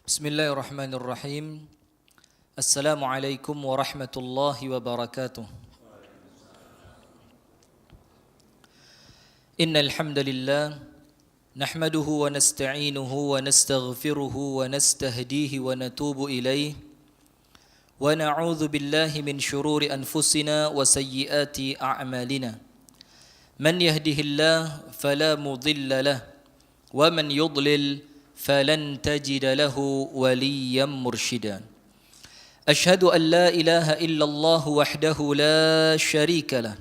Bismillahirrahmanirrahim. Assalamualaikum warahmatullahi wabarakatuh. Innal hamdalillah nahmaduhu wa nasta'inuhu wa nastaghfiruhu wa nastahdihi wa natubu ilayh wa na'udzu billahi min shururi anfusina wa sayyiati a'malina. Man yahdihillahu fala mudilla lahu wa man yudlil فلن تجد له وليا مرشدا أشهد أن لا إله إلا الله وحده لا شريك له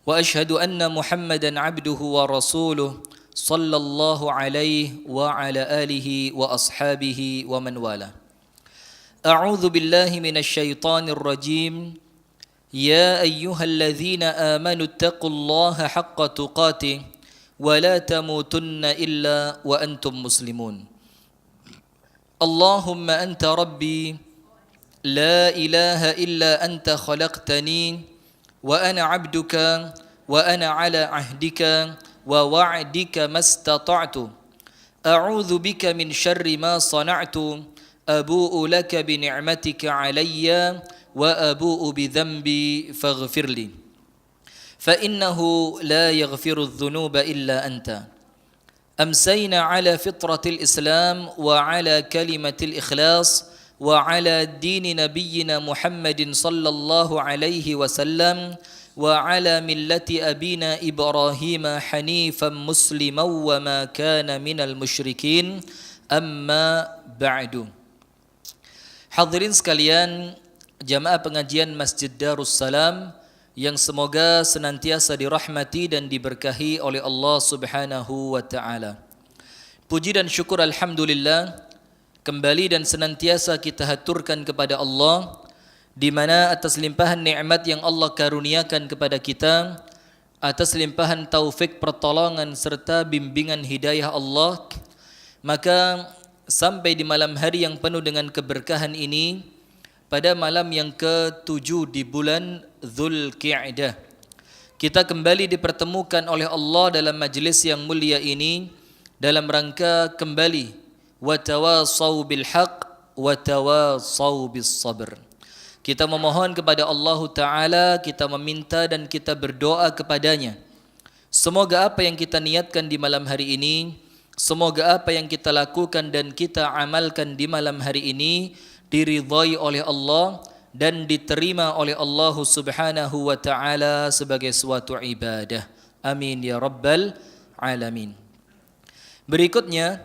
وأشهد أن محمدا عبده ورسوله صلى الله عليه وعلى آله وأصحابه ومن والاه أعوذ بالله من الشيطان الرجيم يا أيها الذين آمنوا اتقوا الله حق تقاته ولا تموتن إلا وأنتم مسلمون اللهم أنت ربي لا إله إلا أنت خلقتني وأنا عبدك وأنا على عهدك ووعدك ما استطعت أعوذ بك من شر ما صنعت أبوء لك بنعمتك علي وأبوء بذنبي فاغفر لي فإنه لا يغفر الذنوب إلا أنت أمسينا على فطرة الإسلام وعلى كلمة الإخلاص وعلى دين نبينا محمد صلى الله عليه وسلم وعلى ملة أبينا إبراهيم حنيفا مسلما وما كان من المشركين أما بعد. Hadirin sekalian, jamaah pengajian Masjid Darussalam yang semoga senantiasa dirahmati dan diberkahi oleh Allah Subhanahu wa taala. Puji dan syukur alhamdulillah kembali dan senantiasa kita haturkan kepada Allah, di mana atas limpahan nikmat yang Allah karuniakan kepada kita, atas limpahan taufik pertolongan serta bimbingan hidayah Allah, maka sampai di malam hari yang penuh dengan keberkahan ini, pada malam yang ke-7 di bulan Dzulqa'dah, kita kembali dipertemukan oleh Allah dalam majlis yang mulia ini dalam rangka kembali watawasau bil haq watawasau bis sabr. Kita memohon kepada Allah Ta'ala, kita meminta dan kita berdoa kepadanya, semoga apa yang kita niatkan di malam hari ini, semoga apa yang kita lakukan dan kita amalkan di malam hari ini diridhai oleh Allah dan diterima oleh Allah Subhanahu wa taala sebagai suatu ibadah. Amin ya rabbal alamin. Berikutnya,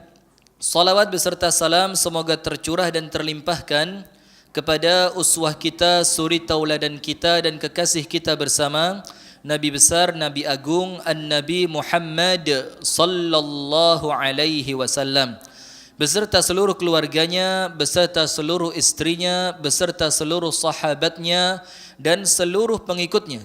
salawat beserta salam semoga tercurah dan terlimpahkan kepada uswah kita, suri tauladan kita dan kekasih kita bersama, Nabi besar, Nabi agung, An-Nabi Muhammad sallallahu alaihi wasallam, beserta seluruh keluarganya, beserta seluruh istrinya, beserta seluruh sahabatnya dan seluruh pengikutnya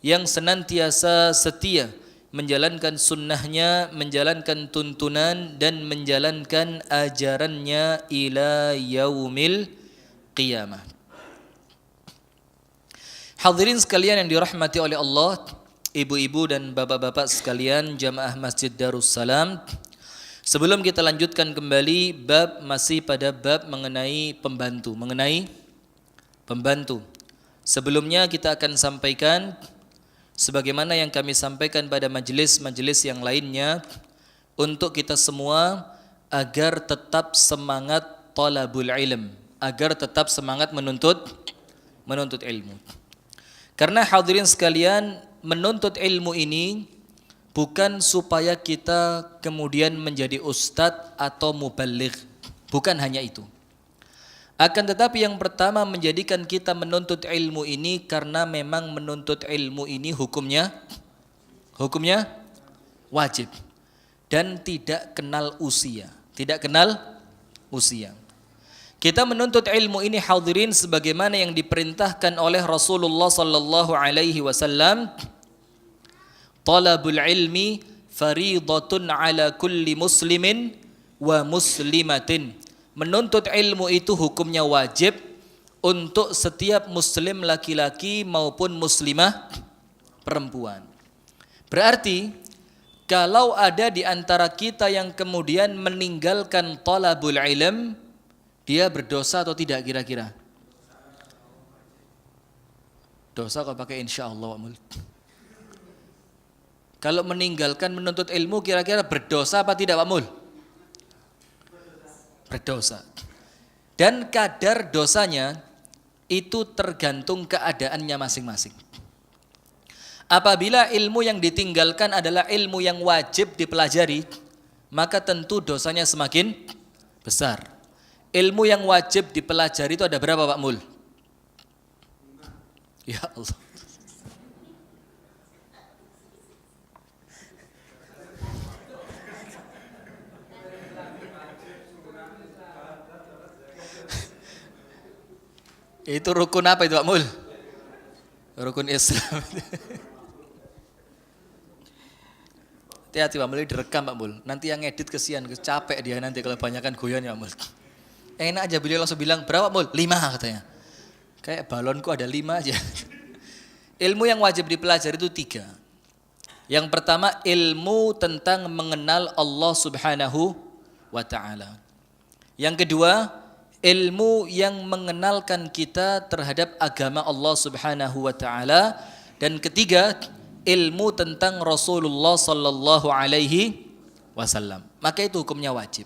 yang senantiasa setia menjalankan sunnahnya, menjalankan tuntunan dan menjalankan ajarannya ila yaumil qiyamah. Hadirin sekalian yang dirahmati oleh Allah, ibu-ibu dan bapak-bapak sekalian jamaah Masjid Darussalam, sebelum kita lanjutkan kembali bab, masih pada bab mengenai pembantu. Sebelumnya kita akan sampaikan sebagaimana yang kami sampaikan pada majelis-majelis yang lainnya, untuk kita semua agar tetap semangat talabul ilm, agar tetap semangat menuntut ilmu. Karena hadirin sekalian, menuntut ilmu ini bukan supaya kita kemudian menjadi ustadz atau mubaligh, bukan hanya itu. Akan tetapi yang pertama menjadikan kita menuntut ilmu ini karena memang menuntut ilmu ini hukumnya wajib dan tidak kenal usia. Kita menuntut ilmu ini hadirin sebagaimana yang diperintahkan oleh Rasulullah sallallahu alaihi wasallam, talabul ilmi faridatun ala kulli muslimin wa muslimatin. Menuntut ilmu itu hukumnya wajib untuk setiap muslim laki-laki maupun muslimah perempuan. Berarti kalau ada di antara kita yang kemudian meninggalkan talabul ilm, Dia berdosa atau tidak kira-kira? Dosa kalau pakai insya Allah Pak Mul. Kalau meninggalkan menuntut ilmu kira-kira berdosa apa tidak Pak Mul? Berdosa. Dan kadar dosanya itu tergantung keadaannya masing-masing. Apabila ilmu yang ditinggalkan adalah ilmu yang wajib dipelajari, maka tentu dosanya semakin besar. Ilmu yang wajib dipelajari itu ada berapa Pak Mul? Ya Allah. Itu rukun apa itu Pak Mul? Rukun Islam. Hati-hati Pak Mul, direkam Pak Mul. Nanti yang edit kesian, capek dia nanti kalau banyakan guyon ya Pak Mul. Enak aja beliau langsung bilang, berapa Pak Mul? 5 katanya. Kayak balonku ada 5 aja. Ilmu yang wajib dipelajari itu 3. Yang pertama ilmu tentang mengenal Allah Subhanahu wa ta'ala. Yang kedua ilmu yang mengenalkan kita terhadap agama Allah Subhanahu wa ta'ala. Dan ketiga ilmu tentang Rasulullah sallallahu alaihi wasallam. Maka itu hukumnya wajib.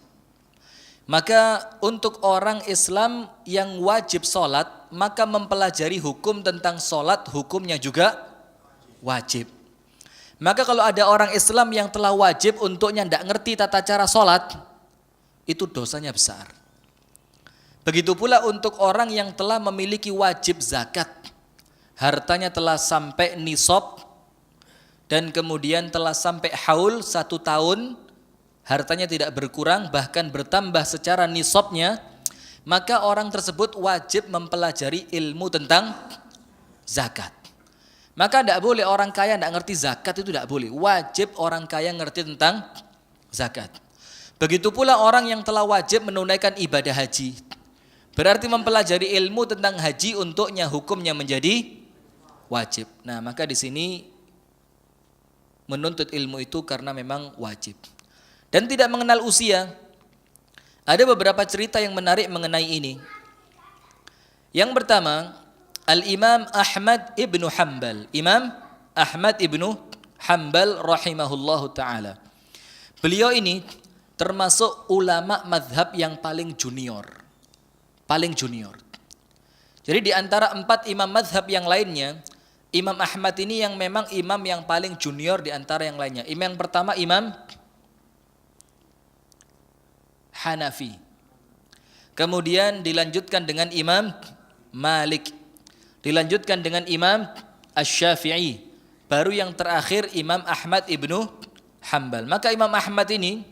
Maka untuk orang Islam yang wajib sholat, maka mempelajari hukum tentang sholat hukumnya juga wajib. Maka kalau ada orang Islam yang telah wajib untuknya tidak ngerti tata cara sholat, itu dosanya besar. Begitu pula untuk orang yang telah memiliki wajib zakat, hartanya telah sampai nisab dan kemudian telah sampai haul 1 tahun, hartanya tidak berkurang bahkan bertambah secara nisabnya, maka orang tersebut wajib mempelajari ilmu tentang zakat. Maka tidak boleh orang kaya tidak ngerti zakat, itu tidak boleh. Wajib orang kaya ngerti tentang zakat. Begitu pula orang yang telah wajib menunaikan ibadah haji, berarti mempelajari ilmu tentang haji untuknya hukumnya menjadi wajib. Nah, maka di sini menuntut ilmu itu karena memang wajib. Dan tidak mengenal usia. Ada beberapa cerita yang menarik mengenai ini. Yang pertama, Al-Imam Ahmad ibnu Hanbal. Imam Ahmad ibnu Hanbal rahimahullahu ta'ala. Beliau ini termasuk ulama madhab yang paling junior. Paling junior. Jadi di antara 4 imam madhab yang lainnya, Imam Ahmad ini yang memang imam yang paling junior di antara yang lainnya. Imam yang pertama Imam Hanafi. Kemudian dilanjutkan dengan Imam Malik. Dilanjutkan dengan Imam Asy-Syafi'i. Baru yang terakhir Imam Ahmad ibnu Hanbal. Maka Imam Ahmad ini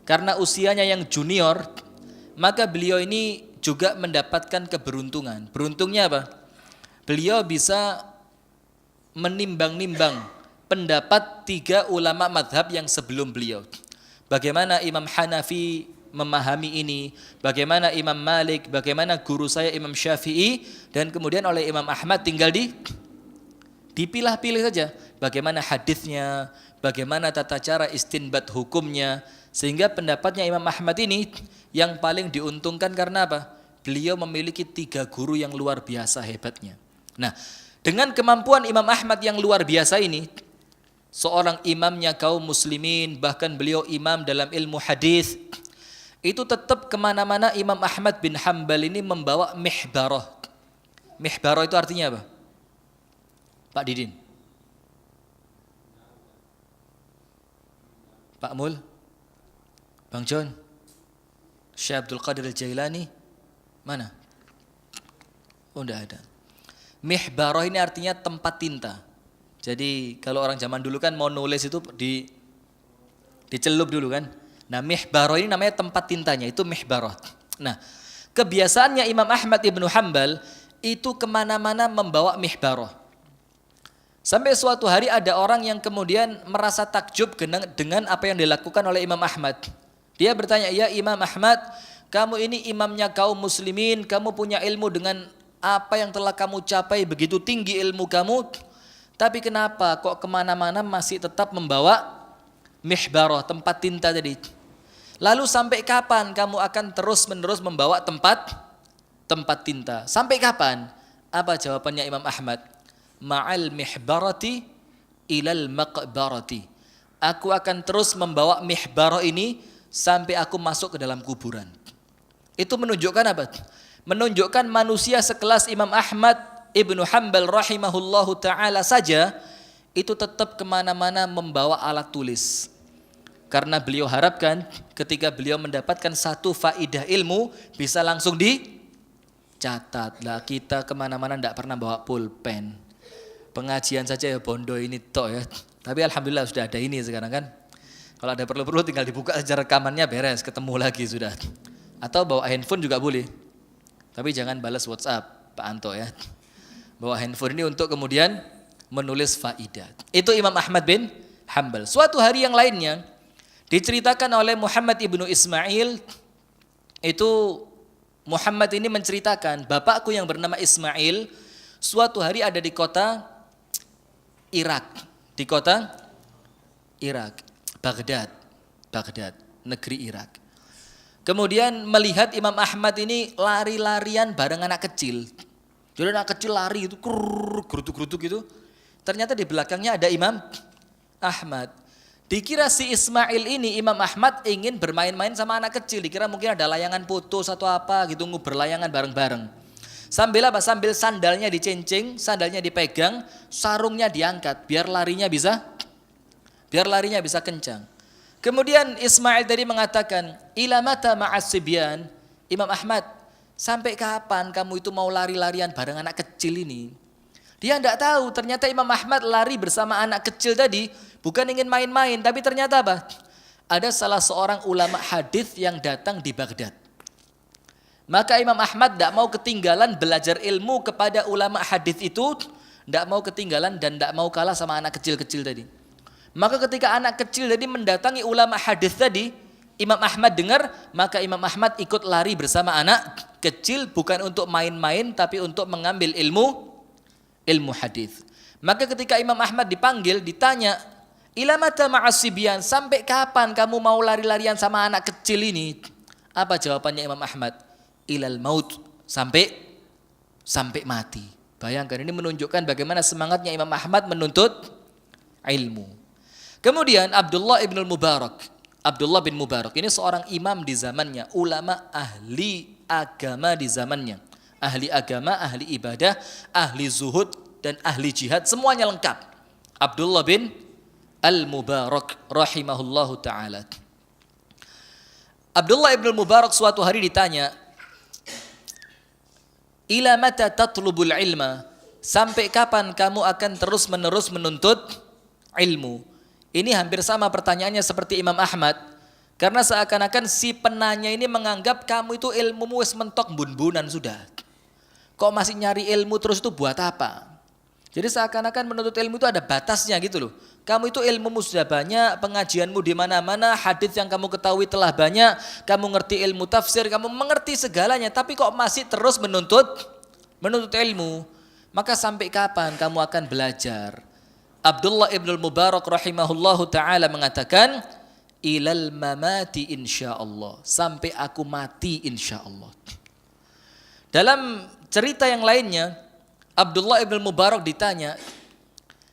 karena usianya yang junior, maka beliau ini juga mendapatkan keberuntungan. Beruntungnya apa? Beliau bisa menimbang-nimbang pendapat 3 ulama madhab yang sebelum beliau. Bagaimana Imam Hanafi memahami ini, bagaimana Imam Malik, bagaimana guru saya Imam Syafi'i, dan kemudian oleh Imam Ahmad tinggal dipilah-pilih saja bagaimana hadisnya, bagaimana tata cara istinbat hukumnya, sehingga pendapatnya Imam Ahmad ini yang paling diuntungkan karena apa? Beliau memiliki 3 guru yang luar biasa hebatnya. Nah, dengan kemampuan Imam Ahmad yang luar biasa ini, seorang imamnya kaum muslimin, bahkan beliau imam dalam ilmu hadis, itu tetap kemana-mana Imam Ahmad bin Hanbal ini membawa mihbarah. Mihbarah itu artinya apa? Pak Didin, Pak Mul, Bang John, Syekh Abdul Qadir Al-Jailani, mana? Oh, enggak ada. Mihbarah ini artinya tempat tinta. Jadi kalau orang zaman dulu kan mau nulis itu dicelup dulu kan. Nah, mihbarah ini namanya tempat tintanya, itu mihbarah. Nah, kebiasaannya Imam Ahmad ibnu Hanbal itu kemana-mana membawa mihbarah. Sampai suatu hari ada orang yang kemudian merasa takjub dengan apa yang dilakukan oleh Imam Ahmad. Dia bertanya, ya Imam Ahmad, kamu ini imamnya kaum muslimin, kamu punya ilmu dengan apa yang telah kamu capai, begitu tinggi ilmu kamu, tapi kenapa kok kemana-mana masih tetap membawa mihbarah, tempat tinta tadi? Lalu sampai kapan kamu akan terus-menerus membawa tempat tinta? Sampai kapan? Apa jawabannya Imam Ahmad? Ma'al mihbarati ilal maqbarati. Aku akan terus membawa mihbarah ini sampai aku masuk ke dalam kuburan. Itu menunjukkan apa? Menunjukkan manusia sekelas Imam Ahmad Ibnu Hanbal rahimahullahu ta'ala saja itu tetap kemana-mana membawa alat tulis. Karena beliau harapkan ketika beliau mendapatkan satu faidah ilmu bisa langsung dicatat. Lah kita kemana-mana tidak pernah bawa pulpen. Pengajian saja ya bondo ini tok ya. Tapi alhamdulillah sudah ada ini sekarang kan. Kalau ada perlu-perlu tinggal dibuka saja rekamannya beres, ketemu lagi sudah. Atau bawa handphone juga boleh. Tapi jangan balas WhatsApp Pak Anto ya. Bawa handphone ini untuk kemudian menulis faidah. Itu Imam Ahmad bin Hanbal. Suatu hari yang lainnya diceritakan oleh Muhammad ibnu Ismail. Itu Muhammad ini menceritakan bapakku yang bernama Ismail suatu hari ada di kota Irak. Di kota Irak, Baghdad, negeri Irak. Kemudian melihat Imam Ahmad ini lari-larian bareng anak kecil. Jadi anak kecil lari itu gerutuk-gerutuk gitu. Ternyata di belakangnya ada Imam Ahmad. Dikira si Ismail ini Imam Ahmad ingin bermain-main sama anak kecil. Dikira mungkin ada layangan foto atau apa gitu, berlayangan bareng-bareng. Sambil apa? Sambil sandalnya dicincing, sandalnya dipegang, sarungnya diangkat biar larinya bisa kencang. Kemudian Ismail tadi mengatakan, "Ila mata ma'as sibyan?" Imam Ahmad, sampai kapan kamu itu mau lari-larian bareng anak kecil ini? Dia tidak tahu ternyata Imam Ahmad lari bersama anak kecil tadi bukan ingin main-main, tapi ternyata apa? Ada salah seorang ulama hadis yang datang di Baghdad. Maka Imam Ahmad tidak mau ketinggalan belajar ilmu kepada ulama hadis itu, tidak mau ketinggalan dan tidak mau kalah sama anak kecil-kecil tadi. Maka ketika anak kecil tadi mendatangi ulama hadis tadi, Imam Ahmad dengar, maka Imam Ahmad ikut lari bersama anak kecil bukan untuk main-main tapi untuk mengambil ilmu hadis. Maka ketika Imam Ahmad dipanggil, ditanya, "Ila mata ma'as sibyan?" Sampai kapan kamu mau lari-larian sama anak kecil ini? Apa jawabannya Imam Ahmad? Ilal maut, sampai mati. Bayangkan, ini menunjukkan bagaimana semangatnya Imam Ahmad menuntut ilmu. Kemudian Abdullah bin Mubarak ini seorang imam di zamannya, ulama ahli agama di zamannya. Ahli agama, ahli ibadah, ahli zuhud dan ahli jihad, semuanya lengkap. Abdullah bin Al-Mubarak rahimahullahu ta'ala. Abdullah bin Mubarak suatu hari ditanya, "Ila mata tatlubul ilma?" Sampai kapan kamu akan terus-menerus menuntut ilmu? Ini hampir sama pertanyaannya seperti Imam Ahmad. Karena seakan-akan si penanya ini menganggap kamu itu ilmumu wis mentok bun-bunan sudah. Kok masih nyari ilmu terus itu buat apa? Jadi seakan-akan menuntut ilmu itu ada batasnya gitu loh. Kamu itu ilmumu sudah banyak, pengajianmu di mana-mana, hadis yang kamu ketahui telah banyak, kamu ngerti ilmu tafsir, kamu mengerti segalanya, tapi kok masih terus menuntut ilmu? Maka sampai kapan kamu akan belajar? Abdullah ibn Mubarak rahimahullahu ta'ala mengatakan, "Ilal mamati insyaallah." Sampai aku mati insyaallah. Dalam cerita yang lainnya, Abdullah ibn Mubarak ditanya,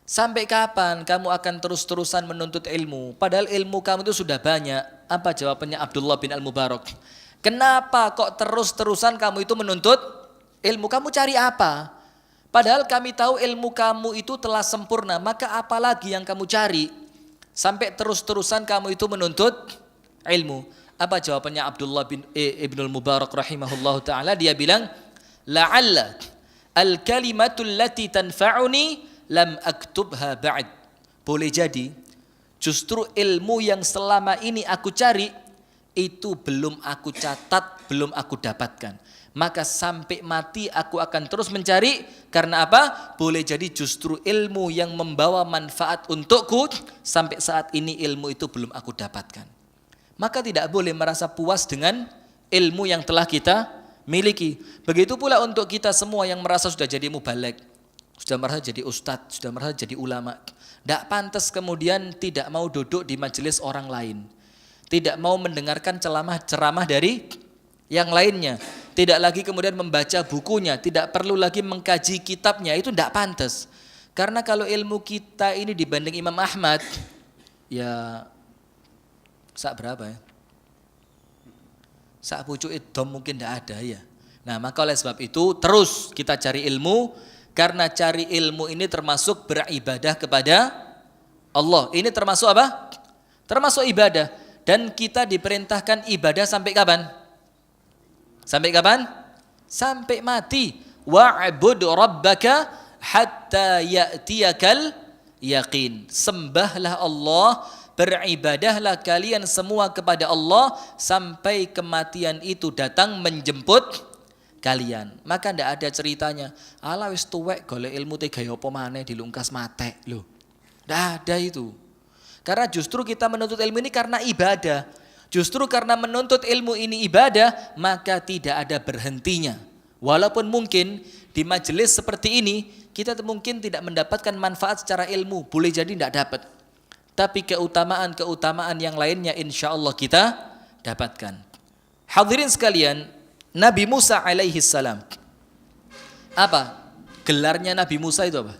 "Sampai kapan kamu akan terus-terusan menuntut ilmu? Padahal ilmu kamu itu sudah banyak." Apa jawabannya Abdullah bin Al-Mubarak? "Kenapa kok terus-terusan kamu itu menuntut ilmu? Kamu cari apa? Padahal kami tahu ilmu kamu itu telah sempurna, maka apalagi yang kamu cari? Sampai terus-terusan kamu itu menuntut ilmu." Apa jawabannya Abdullah bin Ibnul Mubarak rahimahullahu ta'ala? Dia bilang, "La'alla al-kalimatul lati tanfa'uni lam aktubha ba'd." Boleh jadi justru ilmu yang selama ini aku cari itu belum aku catat, belum aku dapatkan. Maka sampai mati aku akan terus mencari. Karena apa? Boleh jadi justru ilmu yang membawa manfaat untukku sampai saat ini ilmu itu belum aku dapatkan. Maka tidak boleh merasa puas dengan ilmu yang telah kita miliki. Begitu pula untuk kita semua yang merasa sudah jadi mubaligh, sudah merasa jadi ustadz, sudah merasa jadi ulama. Tidak pantas kemudian tidak mau duduk di majelis orang lain. tidak mau mendengarkan ceramah dari yang lainnya, tidak lagi kemudian membaca bukunya, tidak perlu lagi mengkaji kitabnya, itu tidak pantas. Karena kalau ilmu kita ini dibanding Imam Ahmad, ya sak berapa ya? Sak pucuk idom mungkin tidak ada ya. Nah maka oleh sebab itu terus kita cari ilmu, karena cari ilmu ini termasuk beribadah kepada Allah. Ini termasuk apa? Termasuk ibadah. Dan kita diperintahkan ibadah sampai kapan? Sampai kapan? Sampai mati. Wa'bud rabbaka hatta ya'tiyakal yaqin. Sembahlah Allah, beribadahlah kalian semua kepada Allah sampai kematian itu datang menjemput kalian. Maka ndak ada ceritanya, ala wis tuwek golek ilmu te gawe apa maneh dilungkas matek lho. Ndak ada itu. Karena justru kita menuntut ilmu ini karena ibadah. Justru karena menuntut ilmu ini ibadah, maka tidak ada berhentinya. Walaupun mungkin di majelis seperti ini kita mungkin tidak mendapatkan manfaat secara ilmu, boleh jadi tidak dapat. Tapi keutamaan-keutamaan yang lainnya insya Allah kita dapatkan. Hadirin sekalian, Nabi Musa alaihi salam. Apa gelarnya Nabi Musa itu apa?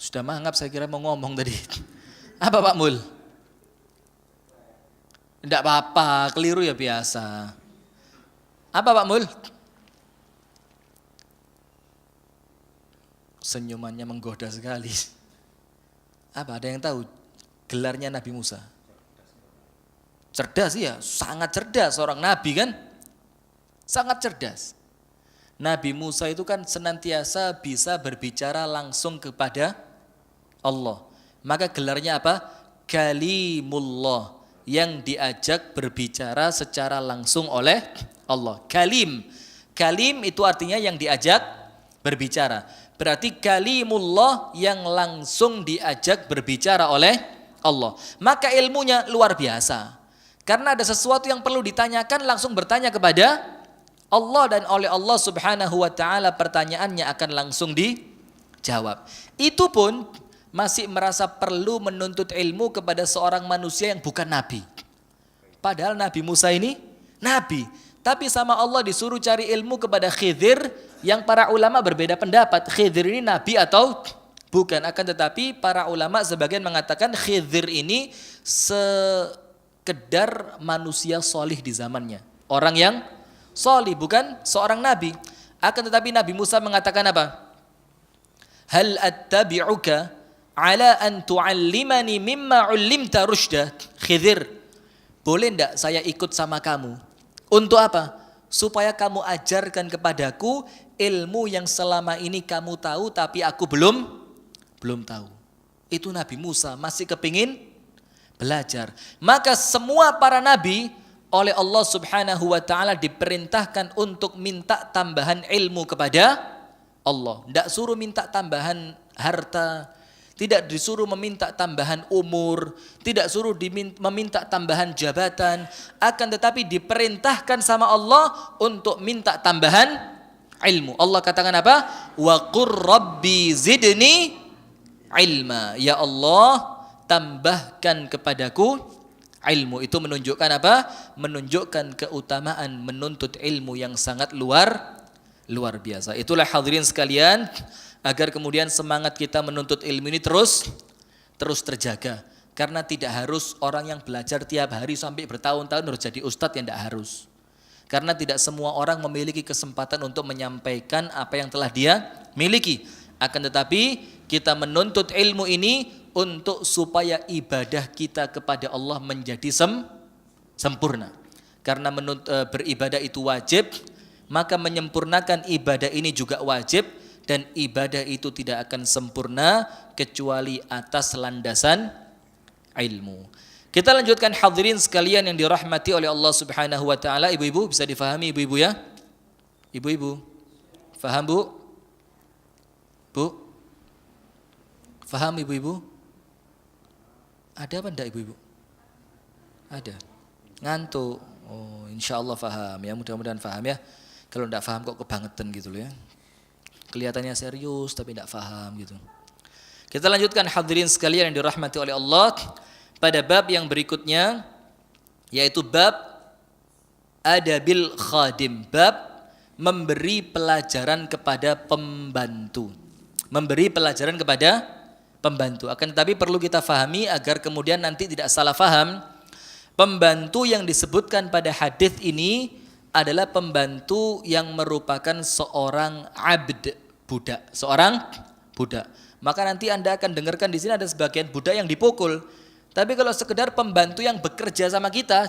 Sudah mangap saya kira mau ngomong tadi. Apa Pak Mul? Tidak apa-apa, keliru ya biasa. Apa Pak Mul? Senyumannya menggoda sekali. Apa ada yang tahu gelarnya Nabi Musa? Cerdas ya, sangat cerdas seorang nabi kan? Sangat cerdas. Nabi Musa itu kan senantiasa bisa berbicara langsung kepada Allah. Maka gelarnya apa? Kalimullah, yang diajak berbicara secara langsung oleh Allah. Kalim. Kalim itu artinya yang diajak berbicara. Berarti kalimullah yang langsung diajak berbicara oleh Allah. Maka ilmunya luar biasa. Karena ada sesuatu yang perlu ditanyakan, langsung bertanya kepada Allah, dan oleh Allah subhanahu wa ta'ala pertanyaannya akan langsung dijawab. Itu pun masih merasa perlu menuntut ilmu kepada seorang manusia yang bukan nabi. Padahal Nabi Musa ini nabi, tapi sama Allah disuruh cari ilmu kepada Khidir, yang para ulama berbeda pendapat. Khidir ini nabi atau bukan? Akan tetapi para ulama sebagian mengatakan Khidir ini sekedar manusia solih di zamannya, orang yang solih, bukan seorang nabi. Akan tetapi Nabi Musa mengatakan apa? Hal attabi'uka ala an tu'allimani mimma 'ullimta rusyda. Khidir, boleh enggak saya ikut sama kamu? Untuk apa? Supaya kamu ajarkan kepadaku ilmu yang selama ini kamu tahu tapi aku belum tahu. Itu Nabi Musa masih kepingin belajar. Maka semua para nabi oleh Allah subhanahu wa ta'ala diperintahkan untuk minta tambahan ilmu kepada Allah. Tidak suruh minta tambahan harta, tidak disuruh meminta tambahan umur, tidak suruh meminta tambahan jabatan, akan tetapi diperintahkan sama Allah untuk minta tambahan ilmu. Allah katakan apa? Wa qur rabbi zidni ilma. Ya Allah, tambahkan kepadaku ilmu. Itu menunjukkan apa? Menunjukkan keutamaan menuntut ilmu yang sangat luar biasa. Itulah hadirin sekalian, agar kemudian semangat kita menuntut ilmu ini terus terjaga. Karena tidak harus orang yang belajar tiap hari sampai bertahun-tahun harus jadi ustadz, yang tidak harus. Karena tidak semua orang memiliki kesempatan untuk menyampaikan apa yang telah dia miliki. Akan tetapi kita menuntut ilmu ini untuk supaya ibadah kita kepada Allah menjadi sempurna. Karena beribadah itu wajib, maka menyempurnakan ibadah ini juga wajib, dan ibadah itu tidak akan sempurna kecuali atas landasan ilmu. Kita lanjutkan hadirin sekalian yang dirahmati oleh Allah Subhanahu wa taala. Ibu-ibu bisa difahami ibu-ibu ya? Ibu-ibu. Faham Bu? Bu? Faham ibu-ibu? Ada apa enggak ibu-ibu? Ada. Ngantuk. Oh, insyaallah faham ya, mudah-mudahan faham ya. Kalau enggak faham kok kebangetan gitu loh ya. Kelihatannya serius tapi enggak faham gitu. Kita lanjutkan hadirin sekalian yang dirahmati oleh Allah pada bab yang berikutnya, yaitu bab adabil khadim, bab memberi pelajaran kepada pembantu. Memberi pelajaran kepada pembantu. Akan tetapi perlu kita fahami agar kemudian nanti tidak salah faham. Pembantu yang disebutkan pada hadis ini adalah pembantu yang merupakan seorang abd, budak, seorang budak. Maka nanti Anda akan dengarkan di sini ada sebagian budak yang dipukul. Tapi kalau sekedar pembantu yang bekerja sama kita,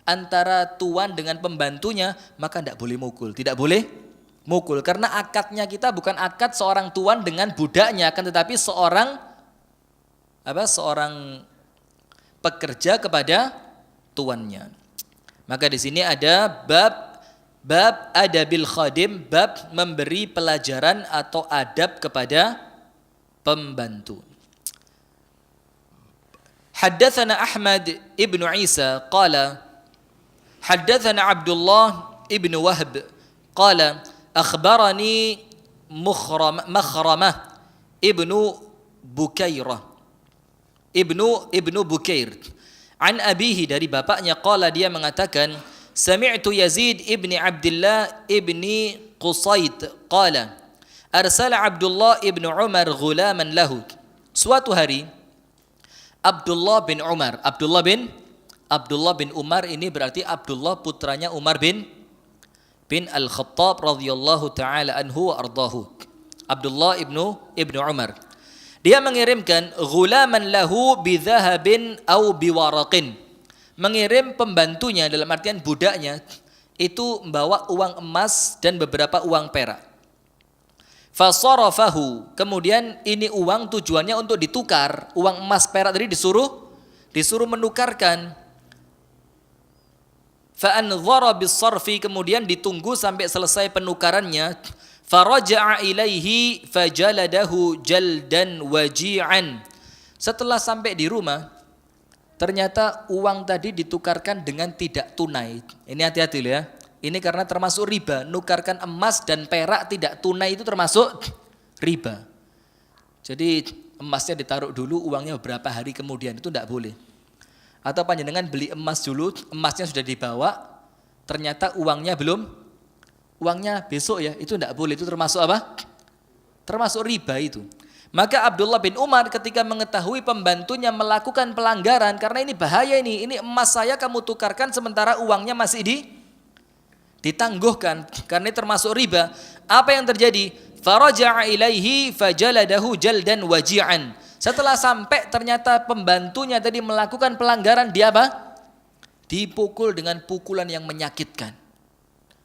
antara tuan dengan pembantunya, maka tidak boleh mukul. Tidak boleh mukul. Karena akadnya kita bukan akad seorang tuan dengan budaknya, akan tetapi seorang pekerja kepada tuannya. Maka di sini ada bab adabil khadim, bab memberi pelajaran atau adab kepada pembantu. Haddatsana Ahmad ibn Isa qala haddatsana Abdullah ibn Wahb qala akhbarani Makhramah ibnu Bukairah ibnu Bukair an abihi, dari bapaknya, qala dia mengatakan sami'tu Yazid ibni Abdullah ibni Qusaid qala arsala Abdullah ibn Umar ghulaman lahu. Suatu hari Abdullah bin Umar ini berarti Abdullah putranya Umar bin Al-Khattab radhiyallahu taala anhu wa ardahu. Abdullah ibnu Umar. Dia mengirimkan ghulaman lahu bidhahabin au biwaraqin. Mengirim pembantunya, dalam artian budaknya, itu membawa uang emas dan beberapa uang perak. Fasarafahu, kemudian ini uang tujuannya untuk ditukar, uang emas perak tadi disuruh menukarkan. Fa'anzara bis-sarfi, kemudian ditunggu sampai selesai penukarannya. Faraja'a ilaihi fajaladahu jaldan waji'an. Setelah sampai di rumah, ternyata uang tadi ditukarkan dengan tidak tunai. Ini hati-hati loh ya. Ini karena termasuk riba. Nukarkan emas dan perak tidak tunai itu termasuk riba. Jadi emasnya ditaruh dulu, uangnya beberapa hari kemudian, itu tidak boleh. Atau panjenengan beli emas dulu, emasnya sudah dibawa, ternyata uangnya besok ya, itu tidak boleh. Itu termasuk apa? Termasuk riba itu. Maka Abdullah bin Umar ketika mengetahui pembantunya melakukan pelanggaran, karena ini bahaya ini emas saya kamu tukarkan sementara uangnya masih ditangguhkan, karena ini termasuk riba. Apa yang terjadi? Faraja'a ilaihi fajaladahu jaldan waji'an. Setelah sampai ternyata pembantunya tadi melakukan pelanggaran, dia apa? Dipukul dengan pukulan yang menyakitkan.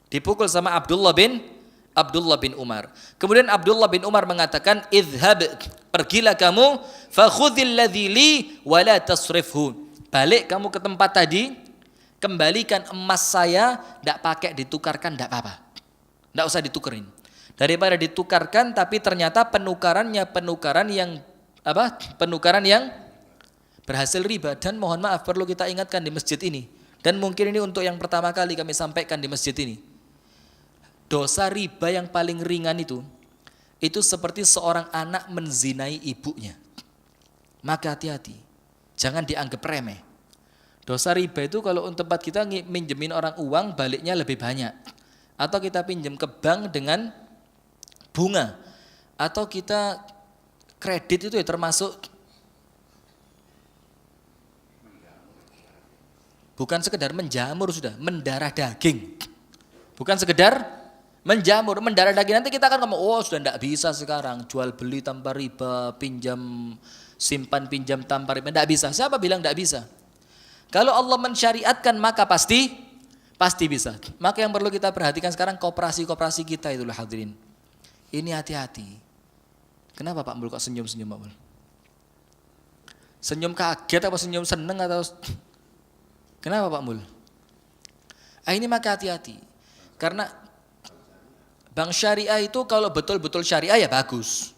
Dipukul sama Abdullah bin Umar. Kemudian Abdullah bin Umar mengatakan, "Idhhab, pergilah kamu, fakhudhil ladzi li wa la tasrifhu." Balik kamu ke tempat tadi, kembalikan emas saya, tidak pakai ditukarkan, tidak apa-apa. Tidak usah ditukerin. Daripada ditukarkan tapi ternyata penukarannya penukaran yang berhasil riba. Dan mohon maaf, perlu kita ingatkan di masjid ini, dan mungkin ini untuk yang pertama kali kami sampaikan di masjid ini. Dosa riba yang paling ringan itu seperti seorang anak menzinai ibunya. Maka hati-hati, jangan dianggap remeh. Dosa riba itu kalau untuk tempat kita minjemin orang uang, baliknya lebih banyak. Atau kita pinjam ke bank dengan bunga. Atau kita kredit itu ya termasuk, bukan sekedar menjamur, sudah mendarah daging. Bukan sekedar menjamur, mendarah daging. Nanti kita akan ngomong, oh sudah tidak bisa sekarang jual beli tanpa riba, simpan pinjam tanpa riba, tidak bisa. Siapa bilang tidak bisa? Kalau Allah mensyariatkan maka pasti bisa. Maka yang perlu kita perhatikan sekarang koperasi kita itulah hadirin. Ini hati-hati. Kenapa Pak Mul kok senyum-senyum Pak Mul? Senyum kaget apa senyum seneng atau kenapa Pak Mul? Ini maka hati-hati. Karena bank syariah itu kalau betul-betul syariah ya bagus.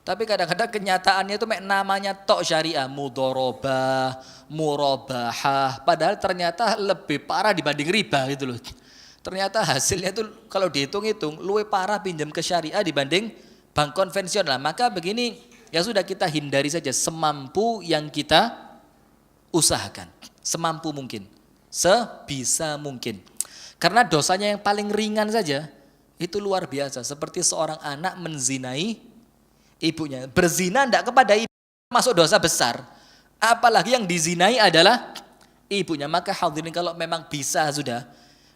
Tapi kadang-kadang kenyataannya itu namanya tok syariah, mudharabah, murabahah, padahal ternyata lebih parah dibanding riba gitu loh. Ternyata hasilnya itu kalau dihitung-hitung lebih parah pinjam ke syariah dibanding bank konvensional. Maka begini ya sudah kita hindari saja semampu yang kita usahakan. Semampu mungkin, sebisa mungkin. Karena dosanya yang paling ringan saja, itu luar biasa. Seperti seorang anak menzinai ibunya. Berzina tidak kepada ibu, masuk dosa besar. Apalagi yang dizinai adalah ibunya. Maka hadirin kalau memang bisa sudah,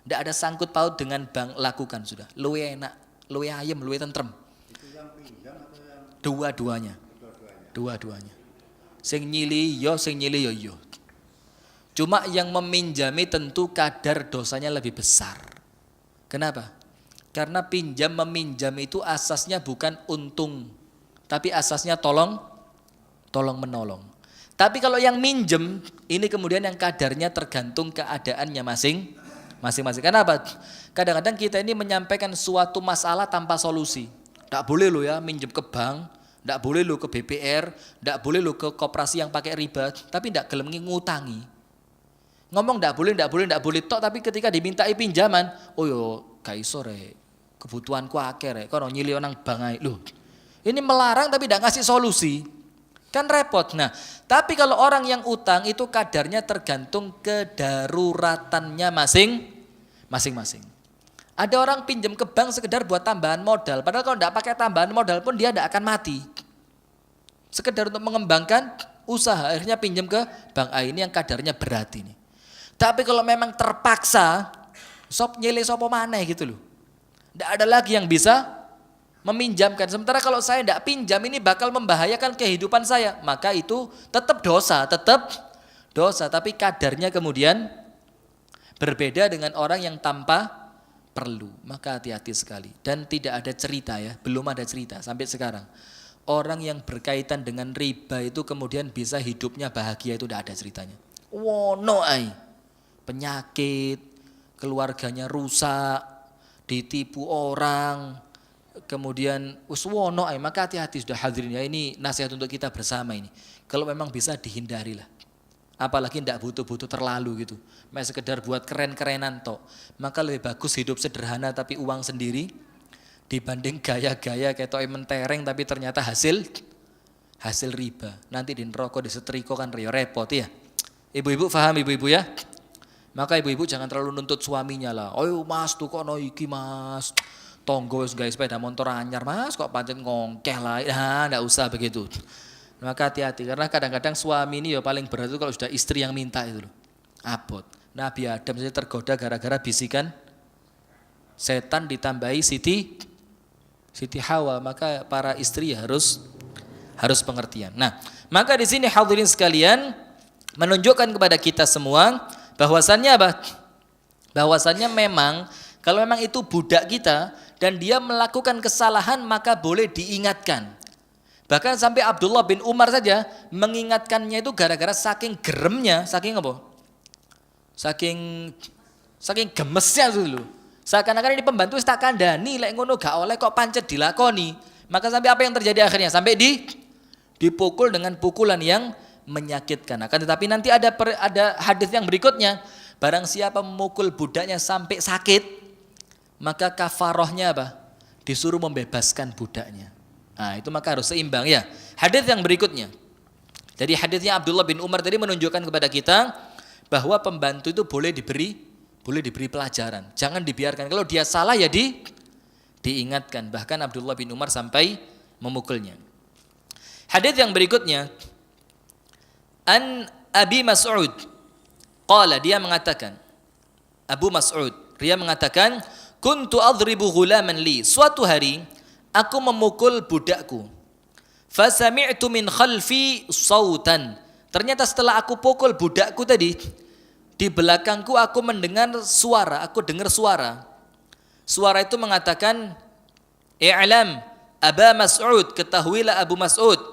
tidak ada sangkut paut dengan bang, lakukan sudah. Luwe enak, luwe ayem, luwe tentrem. Itu yang pinjam atau yang Dua-duanya. dua-duanya? Dua-duanya. Sing nyili yo, sing nyili yo yo. Cuma yang meminjami tentu kadar dosanya lebih besar. Kenapa? Karena pinjam meminjam itu asasnya bukan untung, tapi asasnya tolong menolong. Tapi kalau yang minjem ini kemudian yang kadarnya tergantung keadaannya masing-masing. Kenapa? Kadang-kadang kita ini menyampaikan suatu masalah tanpa solusi. Tidak boleh lo ya minjem ke bank, tidak boleh lo ke BPR, tidak boleh lo ke koperasi yang pakai riba, tapi tidak gelem ngutangi. Ngomong tidak boleh tok, tapi ketika dimintai pinjaman, oh yo gak iso rek, kebutuhanku akeh rek, kono nyili nang bank ae. Loh, ini melarang tapi tidak ngasih solusi, kan repot. Nah, tapi kalau orang yang utang itu kadarnya tergantung kedaruratannya masing-masing. Ada orang pinjam ke bank sekedar buat tambahan modal, padahal kalau tidak pakai tambahan modal pun dia tidak akan mati. Sekedar untuk mengembangkan usaha, akhirnya pinjam ke bank A ini yang kadarnya berat ini. Tapi kalau memang terpaksa, sop nyele sopo maneh gitu loh. Tidak ada lagi yang bisa meminjamkan. Sementara kalau saya tidak pinjam ini bakal membahayakan kehidupan saya. Maka itu tetap dosa. Tapi kadarnya kemudian berbeda dengan orang yang tanpa perlu. Maka hati-hati sekali. Dan tidak ada cerita ya, belum ada cerita sampai sekarang. Orang yang berkaitan dengan riba itu kemudian bisa hidupnya bahagia itu tidak ada ceritanya. Wono ai. Penyakit, keluarganya rusak, ditipu orang, kemudian uswono, maka hati-hati sudah hadirin ya, ini nasihat untuk kita bersama ini. Kalau memang bisa dihindarilah, apalagi tidak butuh-butuh terlalu gitu, sekedar buat keren-kerenan tok. Maka lebih bagus hidup sederhana tapi uang sendiri dibanding gaya-gaya kayak toy mentereng tapi ternyata hasil riba. Nanti di neraka disetrika kan repot ya. Ibu-ibu paham ibu-ibu ya? Maka ibu-ibu jangan terlalu nuntut suaminya lah. Oh mas tuh kok no iki mas. Tonggo wis gawe sepeda motor anyar mas kok pancen ngongkeh lah. Nah enggak usah begitu. Maka hati-hati karena kadang-kadang suami ini ya paling berat itu kalau sudah istri yang minta itu loh. Abot. Nabi Adam saja tergoda gara-gara bisikan setan ditambahi Siti Hawa. Maka para istri harus pengertian. Nah, maka di sini hadirin sekalian menunjukkan kepada kita semua bahwasannya apa? Bahwasannya memang kalau memang itu budak kita dan dia melakukan kesalahan maka boleh diingatkan. Bahkan sampai Abdullah bin Umar saja mengingatkannya itu gara-gara saking geremnya, saking apa? Saking gemesnya dulu. Seakan-akan ini pembantu tak kandani lek ngono gak oleh kok pancet dilakoni. Maka sampai apa yang terjadi akhirnya? Sampai dipukul dengan pukulan yang menyakitkan. Akan tetapi nanti ada hadis yang berikutnya, barang siapa memukul budaknya sampai sakit, maka kafarohnya apa? Disuruh membebaskan budaknya. Nah, itu maka harus seimbang ya. Hadis yang berikutnya. Jadi hadisnya Abdullah bin Umar tadi menunjukkan kepada kita bahwa pembantu itu boleh diberi pelajaran. Jangan dibiarkan. Kalau dia salah ya diingatkan. Bahkan Abdullah bin Umar sampai memukulnya. Hadis yang berikutnya, An Abi Mas'ud qala, dia mengatakan, Abu Mas'ud dia mengatakan, kuntu adribu ghulaman li, suatu hari aku memukul budakku, fasami'tu min khalfi sautan, ternyata setelah aku pukul budakku tadi di belakangku aku mendengar suara, aku dengar suara itu mengatakan, i'lam Aba Mas'ud, ketahuilah Abu Mas'ud,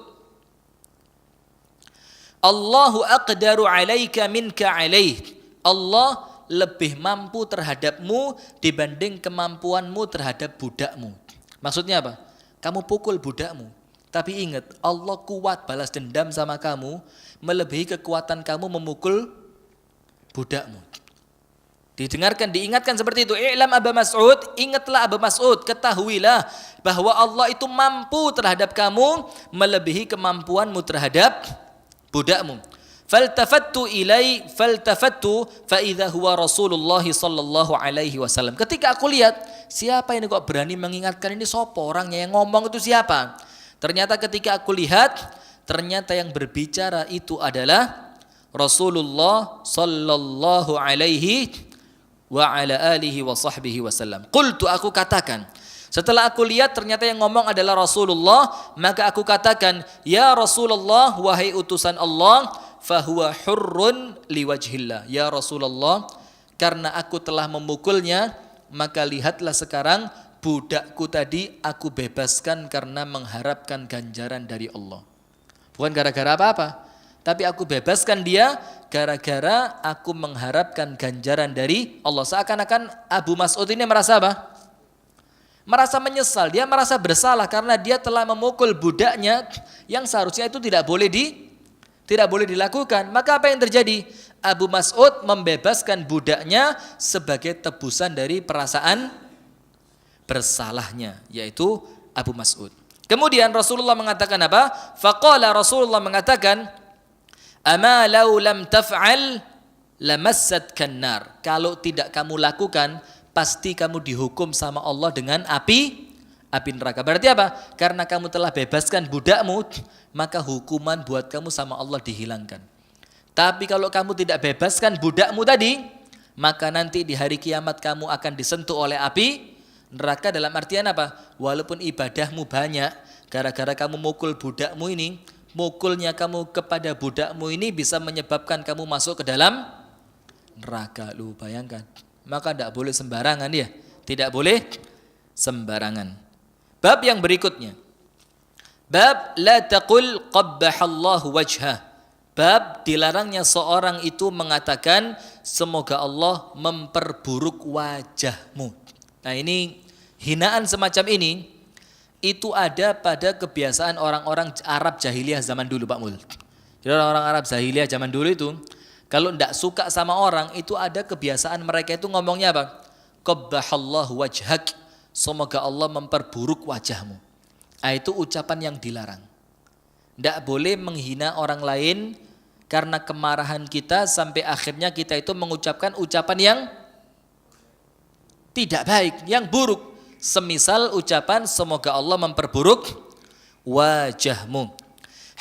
Allahu aqdaru alaika minka alaih. Allah lebih mampu terhadapmu dibanding kemampuanmu terhadap budakmu. Maksudnya apa? Kamu pukul budakmu. Tapi ingat, Allah kuat balas dendam sama kamu melebihi kekuatan kamu memukul budakmu. Diingatkan seperti itu. I'lam Aba Mas'ud, ingatlah Aba Mas'ud, ketahuilah bahwa Allah itu mampu terhadap kamu melebihi kemampuanmu terhadap budakmu. Faltafattu fa idza huwa Rasulullah sallallahu alaihi wasallam. Ketika aku lihat, siapa ini kok berani mengingatkan, ini sopo orangnya yang ngomong itu siapa? Ternyata ketika aku lihat, ternyata yang berbicara itu adalah Rasulullah sallallahu alaihi wa ala alihi wa sahbihi wasallam. Qultu, aku katakan, setelah aku lihat ternyata yang ngomong adalah Rasulullah, maka aku katakan, ya Rasulullah, wahai utusan Allah, fahuwa hurrun liwajhillah. Ya Rasulullah, karena aku telah memukulnya, maka lihatlah sekarang budakku tadi aku bebaskan karena mengharapkan ganjaran dari Allah. Bukan gara-gara apa-apa, tapi aku bebaskan dia gara-gara aku mengharapkan ganjaran dari Allah. Seakan-akan Abu Mas'ud ini merasa apa? Merasa menyesal, dia merasa bersalah karena dia telah memukul budaknya yang seharusnya itu tidak boleh dilakukan. Maka apa yang terjadi? Abu Mas'ud membebaskan budaknya sebagai tebusan dari perasaan bersalahnya, yaitu Abu Mas'ud. Kemudian Rasulullah mengatakan apa? Faqala, Rasulullah mengatakan, ama law lam taf'al lamassatkan nar. Kalau tidak kamu lakukan, pasti kamu dihukum sama Allah dengan api neraka. Berarti apa? Karena kamu telah bebaskan budakmu, maka hukuman buat kamu sama Allah dihilangkan. Tapi kalau kamu tidak bebaskan budakmu tadi, maka nanti di hari kiamat kamu akan disentuh oleh api neraka. Dalam artian apa? Walaupun ibadahmu banyak, gara-gara kamu mukul budakmu ini, mukulnya kamu kepada budakmu ini bisa menyebabkan kamu masuk ke dalam neraka. Lu bayangkan. Maka tidak boleh sembarangan ya. Tidak boleh sembarangan. Bab yang berikutnya. Bab la taqul qabbahallahu wajhah. Bab dilarangnya seorang itu mengatakan semoga Allah memperburuk wajahmu. Nah ini hinaan semacam ini itu ada pada kebiasaan orang-orang Arab jahiliyah zaman dulu, Pak Mul. Jadi orang-orang Arab jahiliyah zaman dulu itu kalau tidak suka sama orang itu ada kebiasaan mereka itu ngomongnya apa? Qabbahallahu wajhak, semoga Allah memperburuk wajahmu. Nah, itu ucapan yang dilarang. Tidak boleh menghina orang lain karena kemarahan kita sampai akhirnya kita itu mengucapkan ucapan yang tidak baik, yang buruk. Semisal ucapan semoga Allah memperburuk wajahmu.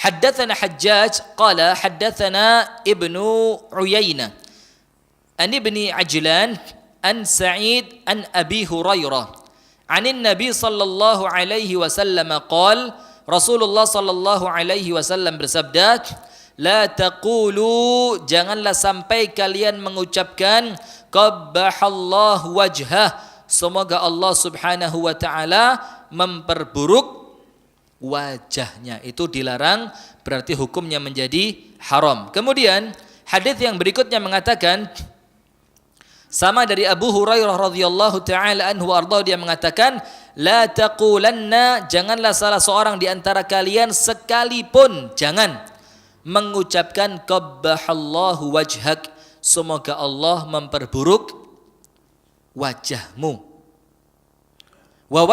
Haddatsana Hajjaj qala haddatsana Ibnu Uyainah an Ibni Ajlan an Sa'id an Abi Hurairah anin Nabi sallallahu alaihi wasallam qala, Rasulullah sallallahu alaihi wasallam bersabda, la taqulu, janganlah sampai kalian mengucapkan qabbahallahu wajhah, semoga Allah subhanahu wa ta'ala memperburuk wajahnya. Itu dilarang, berarti hukumnya menjadi haram. Kemudian hadis yang berikutnya mengatakan, sama dari Abu Hurairah radhiyallahu ta'ala anhu arda, dia mengatakan, la taqulanna, janganlah salah seorang di antara kalian sekalipun jangan mengucapkan qabbahallahu wajhak, semoga Allah memperburuk wajahmu. Wa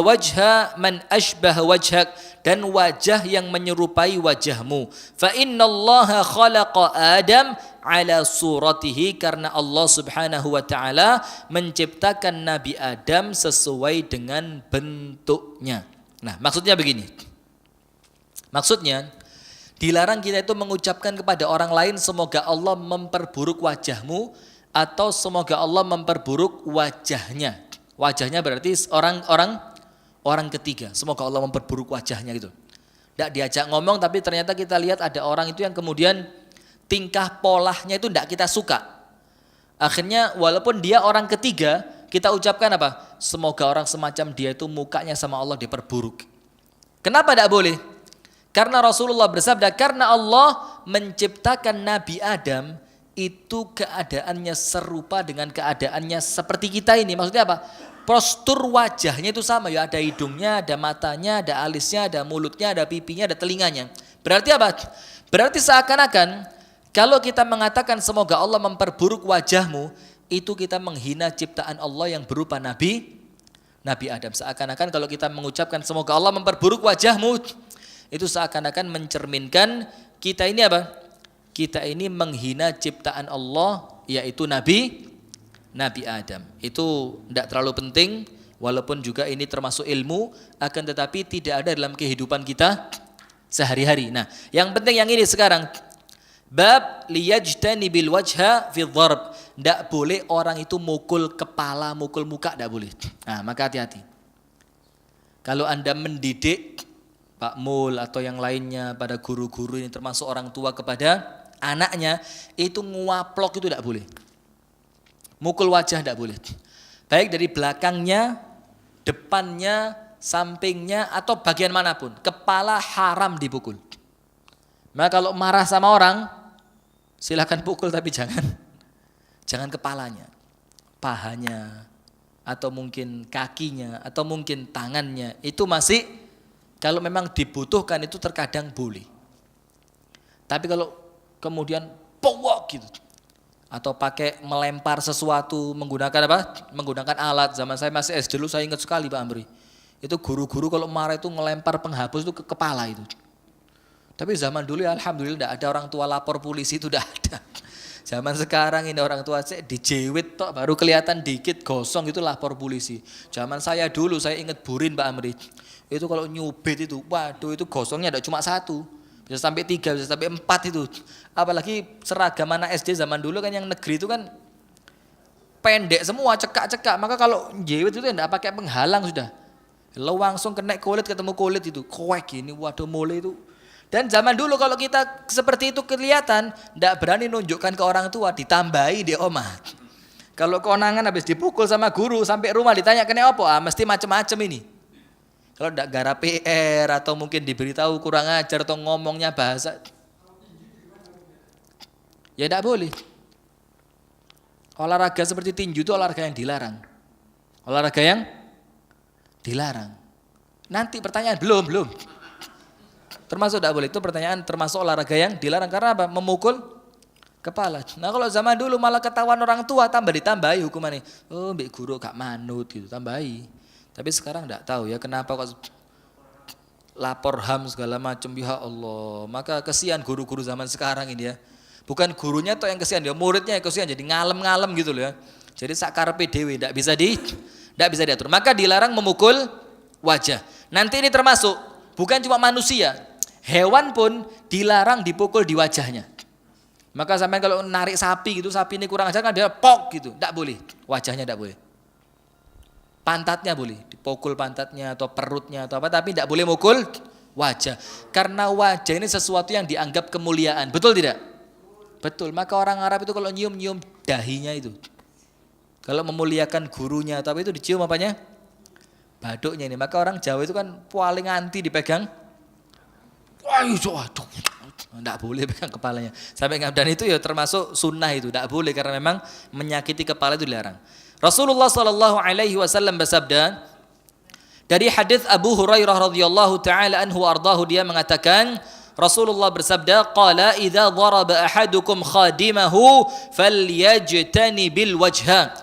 wajha man ashbah wajhak, dan wajah yang menyerupai wajahmu. Fa innallaha khalaqa Adam ala suratihi, karena Allah subhanahu wa ta'ala menciptakan Nabi Adam sesuai dengan bentuknya. Nah maksudnya begini, maksudnya dilarang kita itu mengucapkan kepada orang lain semoga Allah memperburuk wajahmu, atau semoga Allah memperburuk wajahnya. Wajahnya berarti orang ketiga. Semoga Allah memperburuk wajahnya gitu. Tidak diajak ngomong, tapi ternyata kita lihat ada orang itu yang kemudian tingkah polanya itu tidak kita suka. Akhirnya walaupun dia orang ketiga, kita ucapkan apa? Semoga orang semacam dia itu mukanya sama Allah diperburuk. Kenapa tidak boleh? Karena Rasulullah bersabda, karena Allah menciptakan Nabi Adam itu keadaannya serupa dengan keadaannya seperti kita ini. Maksudnya apa? Postur wajahnya itu sama ya, ada hidungnya, ada matanya, ada alisnya, ada mulutnya, ada pipinya, ada telinganya. Berarti apa? Berarti seakan-akan Kalau kita mengatakan semoga Allah memperburuk wajahmu, itu kita menghina ciptaan Allah yang berupa Nabi Adam. Seakan-akan kalau kita mengucapkan semoga Allah memperburuk wajahmu, itu seakan-akan mencerminkan kita ini apa? Kita ini menghina ciptaan Allah, yaitu Nabi Adam. Itu tidak terlalu penting, walaupun juga ini termasuk ilmu, akan tetapi tidak ada dalam kehidupan kita sehari-hari. Nah, yang penting yang ini sekarang, bab liyajtanibil wajha fi dharb. Tidak boleh orang itu mukul kepala, mukul muka, tidak boleh. Nah, maka hati-hati. Kalau Anda mendidik Pak Mul atau yang lainnya, pada guru-guru ini termasuk orang tua kepada anaknya, itu nguaplok itu tidak boleh. Mukul wajah tidak boleh. Baik dari belakangnya, depannya, sampingnya, atau bagian manapun. Kepala haram dipukul. Maka kalau marah sama orang, silakan pukul, tapi jangan kepalanya, pahanya, atau mungkin kakinya, atau mungkin tangannya. Itu masih kalau memang dibutuhkan itu terkadang boleh. Tapi kalau kemudian powok gitu, atau pakai melempar sesuatu menggunakan apa? Menggunakan alat. Zaman saya masih SD dulu, saya ingat sekali Pak Amri. Itu guru-guru kalau marah itu ngelempar penghapus itu ke kepala itu. Tapi zaman dulu ya alhamdulillah tidak ada orang tua lapor polisi, itu tidak ada. Zaman sekarang ini orang tua saya dijewit tok baru kelihatan dikit gosong itu lapor polisi. Zaman saya dulu saya ingat Burin Pak Amri. Itu kalau nyubit itu, waduh itu gosongnya tidak cuma satu. Bisa sampai 3, bisa sampai 4 itu. Apalagi seragam anak SD zaman dulu kan yang negeri itu kan pendek semua, cekak-cekak. Maka kalau jewit itu tidak pakai penghalang sudah. Lo langsung kena kulit, ketemu kulit itu. Koek ini, waduh mulai itu. Dan zaman dulu kalau kita seperti itu kelihatan, tidak berani nunjukkan ke orang tua, ditambahi di omah. Kalau konangan habis dipukul sama guru, sampai rumah ditanya kena apa? Mesti macam-macam ini. Kalau tidak garap PR atau mungkin diberitahu kurang ajar atau ngomongnya bahasa, ya tidak boleh. Olahraga seperti tinju itu olahraga yang dilarang. Olahraga yang dilarang. Nanti pertanyaan belum. Termasuk tidak boleh, itu pertanyaan termasuk olahraga yang dilarang karena apa? Memukul kepala. Nah kalau zaman dulu malah ketahuan orang tua ditambahi hukumannya. Oh mbak guru gak manut gitu, tambahi. Tapi sekarang tidak tahu ya kenapa kok lapor HAM segala macam, ya Allah. Maka kesian guru-guru zaman sekarang ini ya. Bukan gurunya toh yang kesian, ya muridnya yang kesian, jadi ngalem-ngalem gitu loh ya. Jadi sakarepe dhewe tidak bisa diatur. Maka dilarang memukul wajah. Nanti ini termasuk bukan cuma manusia, hewan pun dilarang dipukul di wajahnya. Maka sampai kalau narik sapi gitu, sapi ini kurang ajar kan dia pok gitu, tidak boleh. Wajahnya tidak boleh. Pantatnya boleh, dipukul pantatnya atau perutnya atau apa, tapi tidak boleh mukul wajah. Karena wajah ini sesuatu yang dianggap kemuliaan, betul tidak? Betul, maka orang Arab itu kalau nyium-nyium dahinya itu. Kalau memuliakan gurunya, tapi itu dicium apanya? Baduknya ini. Maka orang Jawa itu kan paling anti dipegang. Waduh, tidak boleh pegang kepalanya. Sampai dan itu ya termasuk sunnah itu, tidak boleh karena memang menyakiti kepala itu dilarang. Rasulullah sallallahu alaihi wasallam bersabda dari hadis Abu Hurairah radhiyallahu taala anhu ardahu, dia mengatakan Rasulullah bersabda qala idza daraba ahadukum khadimahu falyajtani bil wajha.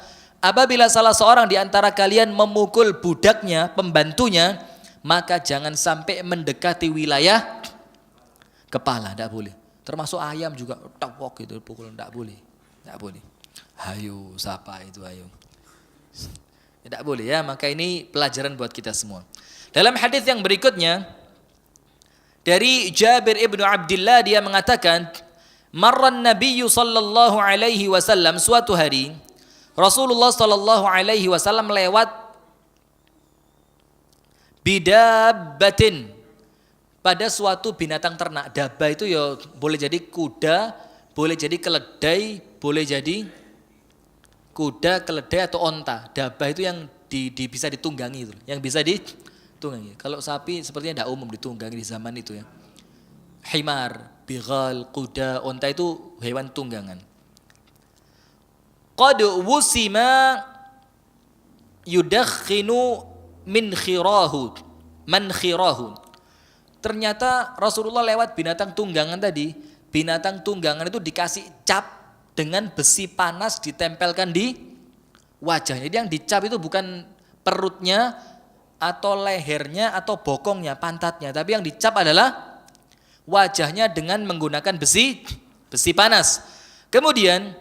Apabila salah seorang di antara kalian memukul budaknya, pembantunya, maka jangan sampai mendekati wilayah kepala, tidak boleh. Termasuk ayam juga tawok gitu pukul, tidak boleh. Tidak boleh. Hayo, siapa itu hayo? Tidak boleh ya, maka ini pelajaran buat kita semua. Dalam hadis yang berikutnya dari Jabir ibnu Abdullah, dia mengatakan marran Nabiyyu sallallahu alaihi wasallam, suatu hari Rasulullah sallallahu alaihi wasallam lewat bidabbatin, pada suatu binatang ternak. Dabba itu ya boleh jadi kuda, boleh jadi keledai, boleh jadi kuda, keledai atau onta. Dabba itu yang bisa ditunggangi itu, yang bisa ditunggangi. Kalau sapi sepertinya tidak umum ditunggangi di zaman itu ya. Himar, bighal, kuda, onta itu hewan tunggangan. Qad wusima yudakhinu min khirahu, man khirahu. Ternyata Rasulullah lewat binatang tunggangan tadi, binatang tunggangan itu dikasih cap dengan besi panas ditempelkan di wajahnya. Jadi yang dicap itu bukan perutnya atau lehernya atau bokongnya, pantatnya, tapi yang dicap adalah wajahnya dengan menggunakan besi panas. Kemudian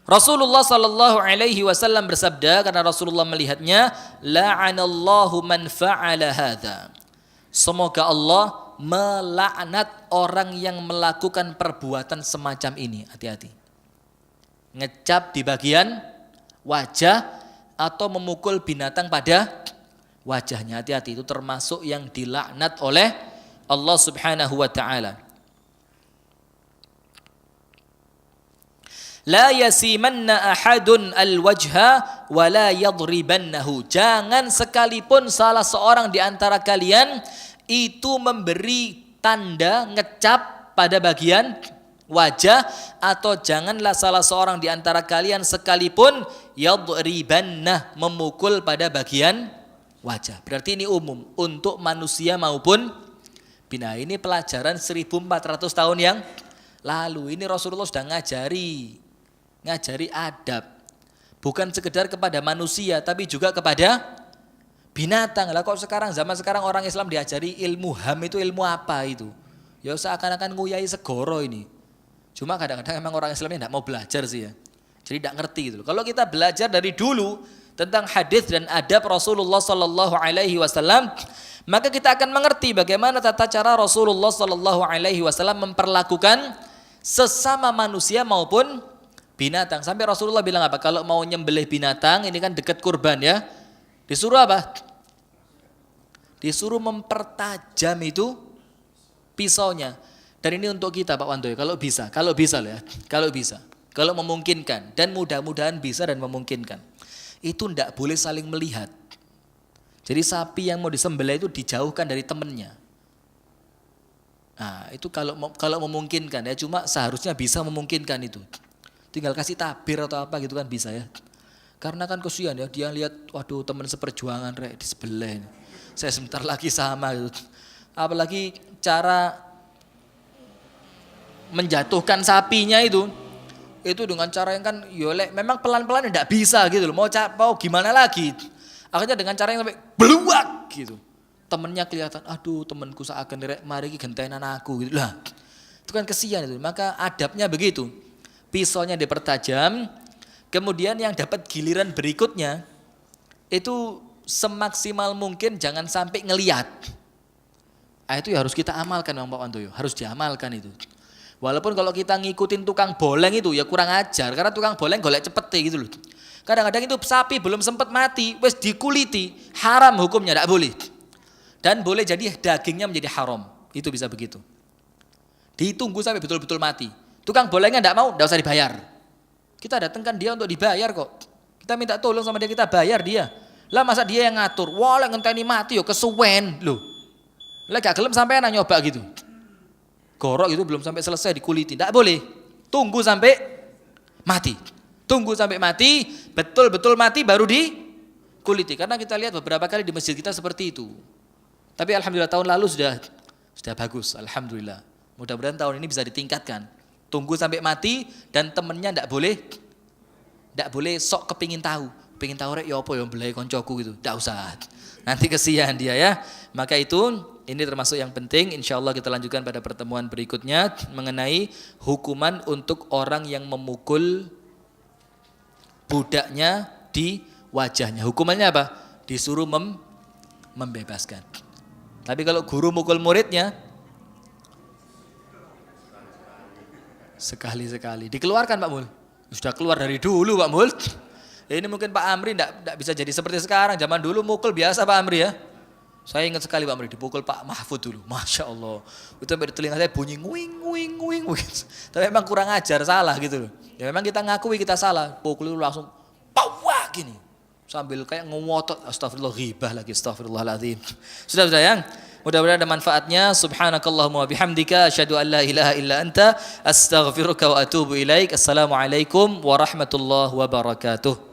Rasulullah sallallahu alaihi wasallam bersabda, karena Rasulullah melihatnya, la'anallahu man fa'ala hadza. Semoga Allah melaknat orang yang melakukan perbuatan semacam ini. Hati-hati. Ngecap di bagian wajah atau memukul binatang pada wajahnya. Hati-hati, itu termasuk yang dilaknat oleh Allah Subhanahu wa taala. La yasimanna ahadun al-wajha wa la yadribannahu. Jangan sekalipun salah seorang di antara kalian itu memberi tanda ngecap pada bagian wajah, atau janganlah salah seorang di antara kalian sekalipun yadribannah, memukul pada bagian wajah. Berarti ini umum untuk manusia maupun binatang. Ini pelajaran 1400 tahun yang lalu. Ini Rasulullah sudah ngajari adab, bukan sekedar kepada manusia tapi juga kepada binatang. Lah kok zaman sekarang orang Islam diajari ilmu HAM, itu ilmu apa itu? Ya seakan-akan nguyai segoro ini. Cuma kadang-kadang memang orang Islamnya tidak mau belajar sih ya. Jadi tidak ngerti gitu. Kalau kita belajar dari dulu tentang hadis dan adab Rasulullah sallallahu alaihi wasallam, maka kita akan mengerti bagaimana tata cara Rasulullah sallallahu alaihi wasallam memperlakukan sesama manusia maupun binatang. Sampai Rasulullah bilang apa? Kalau mau nyembelih binatang, ini kan dekat kurban ya, disuruh apa? Disuruh mempertajam itu pisaunya. Dan ini untuk kita Pak Wandoyo, kalau bisa lah ya, kalau memungkinkan, dan mudah-mudahan bisa dan memungkinkan, itu tidak boleh saling melihat. Jadi sapi yang mau disembelih itu dijauhkan dari temannya. Nah itu kalau memungkinkan ya, cuma seharusnya bisa memungkinkan itu. Tinggal kasih tabir atau apa gitu kan bisa ya. Karena kan kesian ya, dia lihat waduh teman seperjuangan rek di sebelah ini. Saya sebentar lagi sama gitu. Apalagi cara menjatuhkan sapinya itu dengan cara yang kan yolek memang pelan-pelan tidak bisa gitu loh. Mau gimana lagi? Akhirnya dengan cara yang sampai beluak gitu. Temennya kelihatan, aduh temanku seakan rek mari gentenan aku gitu. Lah, itu kan kesian itu. Maka adabnya begitu. Pisaunya dipertajam, kemudian yang dapat giliran berikutnya itu semaksimal mungkin jangan sampai ngelihat. Nah, itu ya harus kita amalkan Pak Wandoyo, harus diamalkan itu. Walaupun kalau kita ngikutin tukang boleng itu ya kurang ajar, karena tukang boleng golek cepet gitu loh. Kadang-kadang itu sapi belum sempat mati, wes dikuliti, haram hukumnya, tidak boleh. Dan boleh jadi dagingnya menjadi haram, itu bisa begitu. Ditunggu sampai betul-betul mati. Tukang bolengnya tidak mau, tidak usah dibayar. Kita datangkan dia untuk dibayar kok. Kita minta tolong sama dia, kita bayar dia. Lah masa dia yang ngatur? Wah, lek ngenteni mati yo kesuwen loh. Lek gak gelem sampean nyoba gitu. Gorok itu belum sampai selesai dikuliti, tidak boleh. Tunggu sampai mati. Tunggu sampai mati, betul-betul mati baru dikuliti. Karena kita lihat beberapa kali di masjid kita seperti itu. Tapi alhamdulillah tahun lalu sudah bagus, alhamdulillah. Mudah-mudahan tahun ini bisa ditingkatkan. Tunggu sampai mati dan temennya tidak boleh sok kepingin tahu rek ya apa ya belai koncoku gitu, tidak usah, nanti kesian dia ya. Maka itu ini termasuk yang penting. Insyaallah kita lanjutkan pada pertemuan berikutnya mengenai hukuman untuk orang yang memukul budaknya di wajahnya. Hukumannya apa? Disuruh membebaskan. Tapi kalau guru mukul muridnya sekali-sekali dikeluarkan Pak Mul. Sudah keluar dari dulu Pak Mul. Ini mungkin Pak Amri tidak bisa jadi seperti sekarang. Zaman dulu mukul biasa Pak Amri ya. Saya ingat sekali Pak Amri dipukul Pak Mahfud dulu. Masya Allah. Itu sampai di telinga saya bunyi nguing. Tapi memang kurang ajar, salah gitu loh. Ya memang kita ngakui kita salah. Pukul itu langsung pawak gini. Sambil kayak ngotot. Astagfirullah, ghibah lagi. Astagfirullahaladzim. Sudah yang mudah-mudahan ada manfaatnya. Subhanakallahumma wa bihamdika asyhadu an la ilaha illa anta astaghfiruka wa atubu ilaik. Assalamualaikum warahmatullahi wabarakatuh.